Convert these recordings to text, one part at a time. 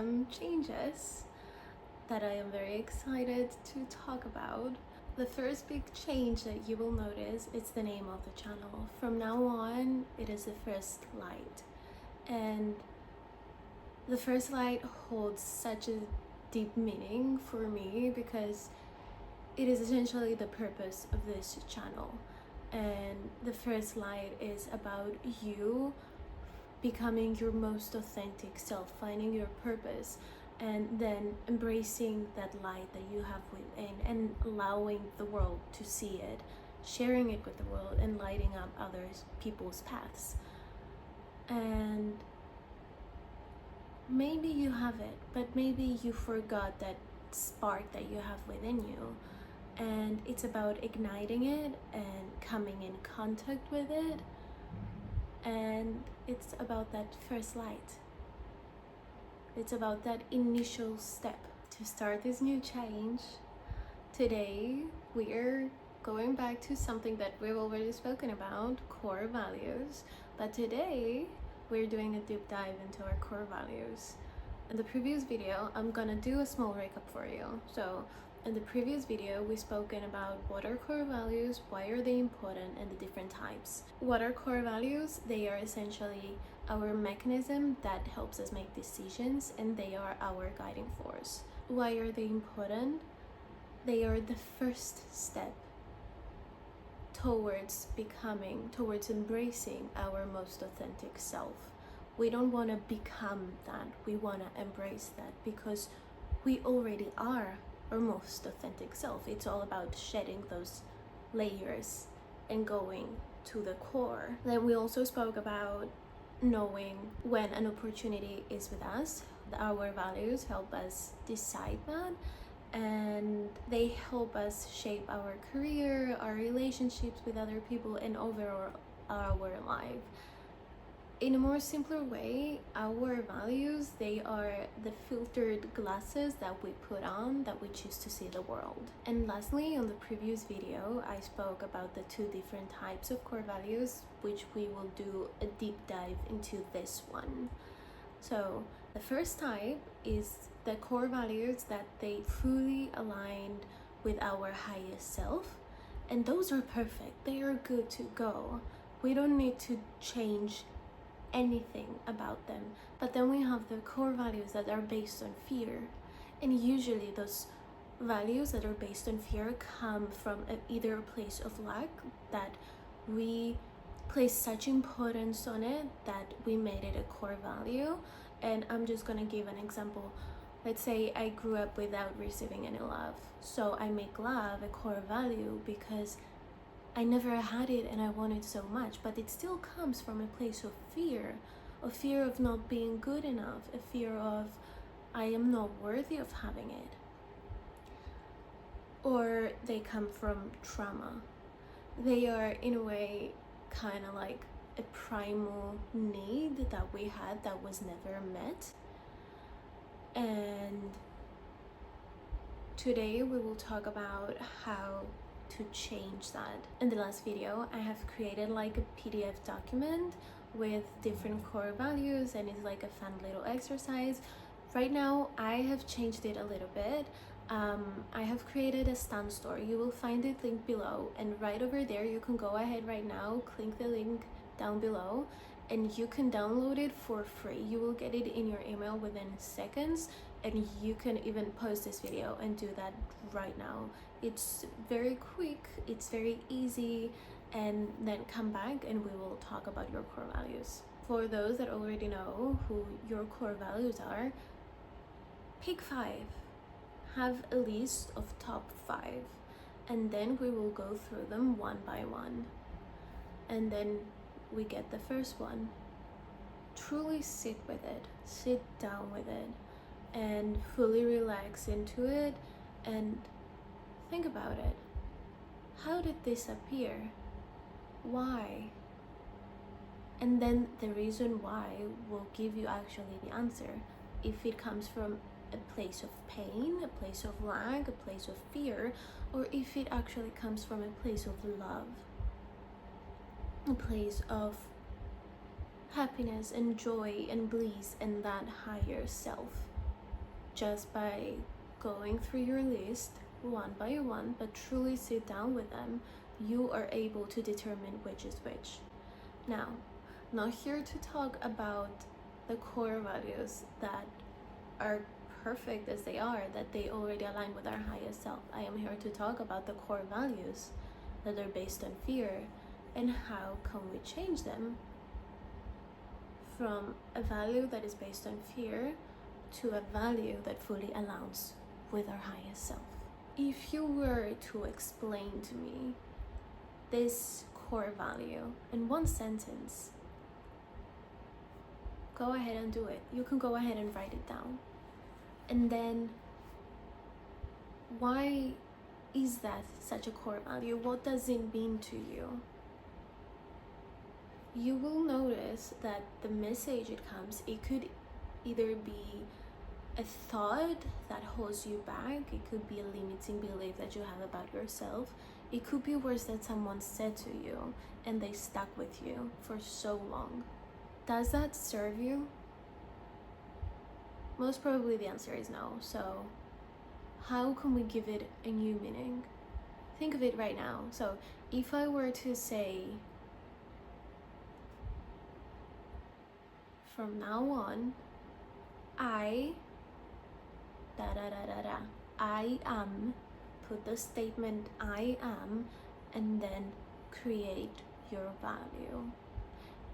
some changes that I am very excited to talk about. The first big change that you will notice is the name of the channel. From now on, it is the First Light. And the First Light holds such a deep meaning for me because it is essentially the purpose of this channel. And the First Light is about you becoming your most authentic self, finding your purpose, and then embracing that light that you have within and allowing the world to see it, sharing it with the world, and lighting up other people's paths. And maybe you have it, but maybe you forgot that spark that you have within you. And it's about igniting it and coming in contact with it. And it's about that first light. It's about that initial step to start this new change. Today, we're going back to something that we've already spoken about, core values. But today, we're doing a deep dive into our core values. In the previous video, I'm gonna do a small recap for you. So, in the previous video, we spoken about what are core values, why are they important, and the different types. What are core values? They are essentially our mechanism that helps us make decisions, and they are our guiding force. Why are they important? They are the first step towards embracing our most authentic self. We don't want to become that, we want to embrace that because we already are our most authentic self. It's all about shedding those layers and going to the core. Then we also spoke about knowing when an opportunity is with us. Our values help us decide that, and they help us shape our career, our relationships with other people, and overall our life. In a more simpler way, our values, they are the filtered glasses that we put on, that we choose to see the world. And lastly, on the previous video, I spoke about the two different types of core values, which we will do a deep dive into this one. So the first type is the core values that they fully aligned with our highest self. And those are perfect. They are good to go. We don't need to change anything about them. But then we have the core values that are based on fear, and usually those values that are based on fear come from either a place of lack, that we place such importance on it that we made it a core value. And I'm just gonna give an example. Let's say I grew up without receiving any love, so I make love a core value because I never had it and I want it so much, but it still comes from a place of fear of not being good enough, a fear of I am not worthy of having it. Or they come from trauma. They are in a way kind of like a primal need that we had that was never met. And today we will talk about how to change that. In the last video, I have created like a PDF document with different core values, and it's like a fun little exercise. Right now, I have changed it a little bit. I have created a Stan store. You will find it linked below, and right over there, you can go ahead right now, click the link down below, and you can download it for free. You will get it in your email within seconds, and you can even pause this video and do that right now. It's very quick, it's very easy, and then come back and we will talk about your core values. For those that already know who your core values are, pick 5. Have a list of top 5, and then we will go through them one by one. And then we get the first one. Truly sit with it, sit down with it, and fully relax into it and think about it. How did this appear? Why? And then the reason why will give you actually the answer. If it comes from a place of pain, a place of lack, a place of fear, or if it actually comes from a place of love, a place of happiness and joy and bliss and that higher self. just by going through your list one by one, but truly sit down with them, you are able to determine which is which. Now, not here to talk about the core values that are perfect as they are, that they already align with our highest self. I am here to talk about the core values that are based on fear and how can we change them from a value that is based on fear to a value that fully aligns with our highest self. If you were to explain to me this core value in one sentence, go ahead and do it. You can go ahead and write it down. And then, why is that such a core value? What does it mean to you? You will notice that the message it comes, it could either be a thought that holds you back, it could be a limiting belief that you have about yourself, it could be words that someone said to you and they stuck with you for so long. Does that serve you? Most probably the answer is no. So how can we give it a new meaning? Think of it right now. So if I were to say, from now on, I am, put the statement I am, and then create your value.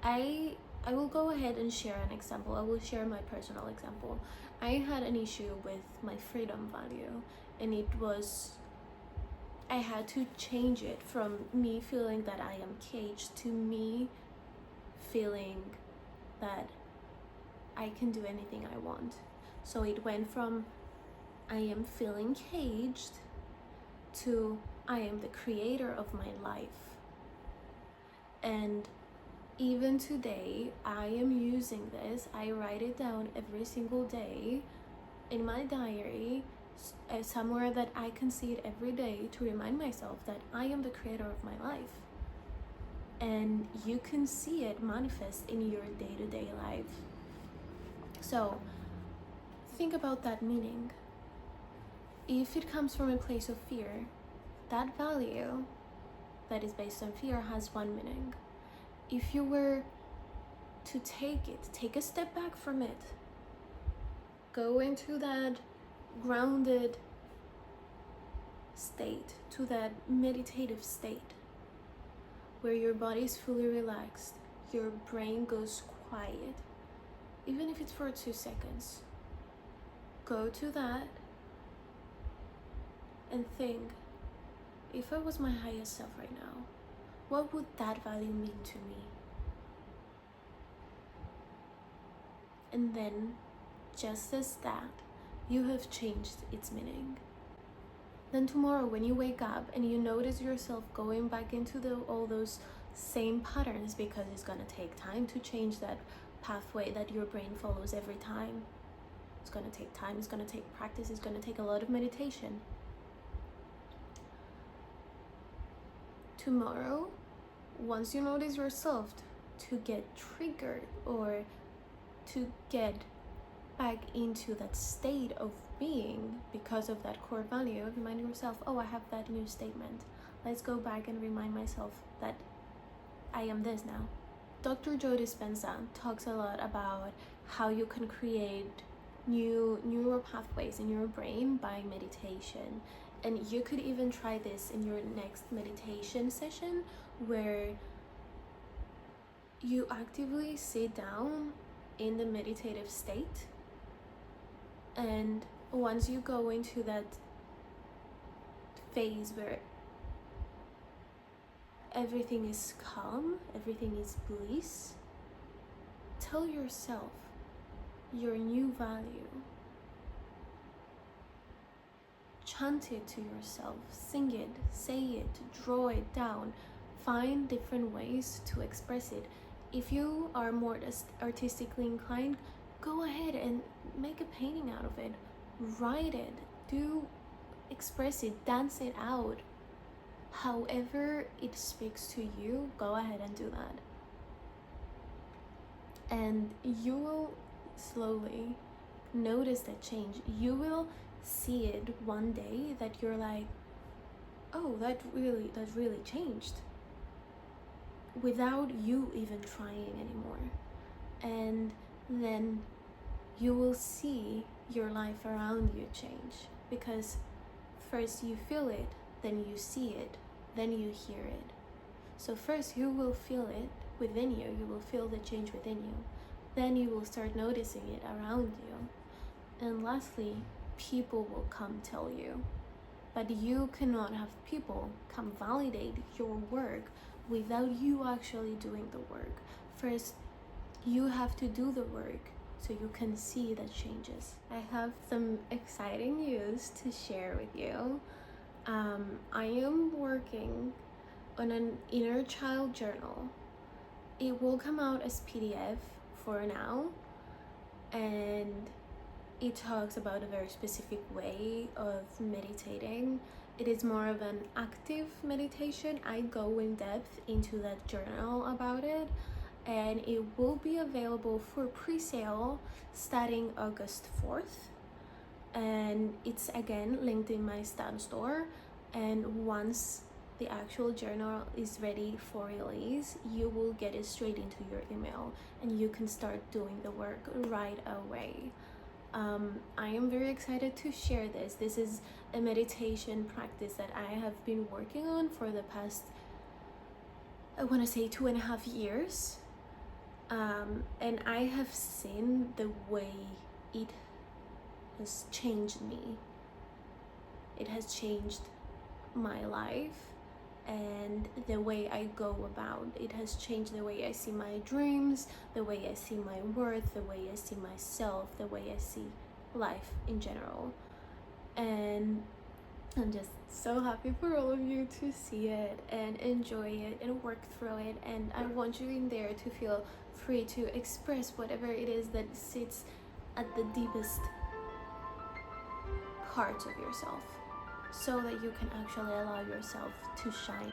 I will go ahead and share an example. I will share my personal example. I had an issue with my freedom value, and it was, I had to change it from me feeling that I am caged to me feeling that I can do anything I want. So it went from I am feeling caged to I am the creator of my life. And even today, I am using this. I write it down every single day in my diary, somewhere that I can see it every day to remind myself that I am the creator of my life. And you can see it manifest in your day-to-day life. So think about that meaning. If it comes from a place of fear, that value that is based on fear has one meaning. If you were to take a step back from it, go into that grounded state, to that meditative state, where your body is fully relaxed, your brain goes quiet, even if it's for 2 seconds. Go to that and think, if I was my highest self right now, what would that value mean to me? And then, just as that, you have changed its meaning. Then tomorrow when you wake up and you notice yourself going back into all those same patterns, because it's gonna take time to change that pathway that your brain follows every time. It's gonna take time, it's gonna take practice, it's gonna take a lot of meditation. Tomorrow, once you notice yourself to get triggered or to get back into that state of being because of that core value, remind yourself, oh, I have that new statement. Let's go back and remind myself that I am this now. Dr. Joe Dispenza talks a lot about how you can create new neural pathways in your brain by meditation. And you could even try this in your next meditation session, where you actively sit down in the meditative state, and once you go into that phase where everything is calm, everything is bliss, tell yourself your new value. Chant it to yourself, sing it, say it, draw it down, find different ways to express it. If you are more artistically inclined, go ahead and make a painting out of it, write it, express it, dance it out. However it speaks to you, go ahead and do that. And you will slowly notice that change. You will see it one day that you're like, oh, that really changed, without you even trying anymore. And then you will see your life around you change, because first you feel it, then you see it, then you hear it. So first you will feel it within you, you will feel the change within you, then you will start noticing it around you, and lastly, people will come tell you. But you cannot have people come validate your work without you actually doing the work. First, you have to do the work so you can see the changes. I have some exciting news to share with you. I am working on an inner child journal. It will come out as PDF for now, and it talks about a very specific way of meditating. It is more of an active meditation. I go in depth into that journal about it, and it will be available for pre-sale starting August 4th. And it's again linked in my Stan store. And once the actual journal is ready for release, you will get it straight into your email, and you can start doing the work right away. I am very excited to share this. This is a meditation practice that I have been working on for the past, I want to say 2.5 years. And I have seen the way it has changed me. It has changed my life and the way I go about. It has changed the way I see my dreams, the way I see my worth, the way I see myself, the way I see life in general. And I'm just so happy for all of you to see it and enjoy it and work through it. And I want you in there to feel free to express whatever it is that sits at the deepest parts of yourself, so that you can actually allow yourself to shine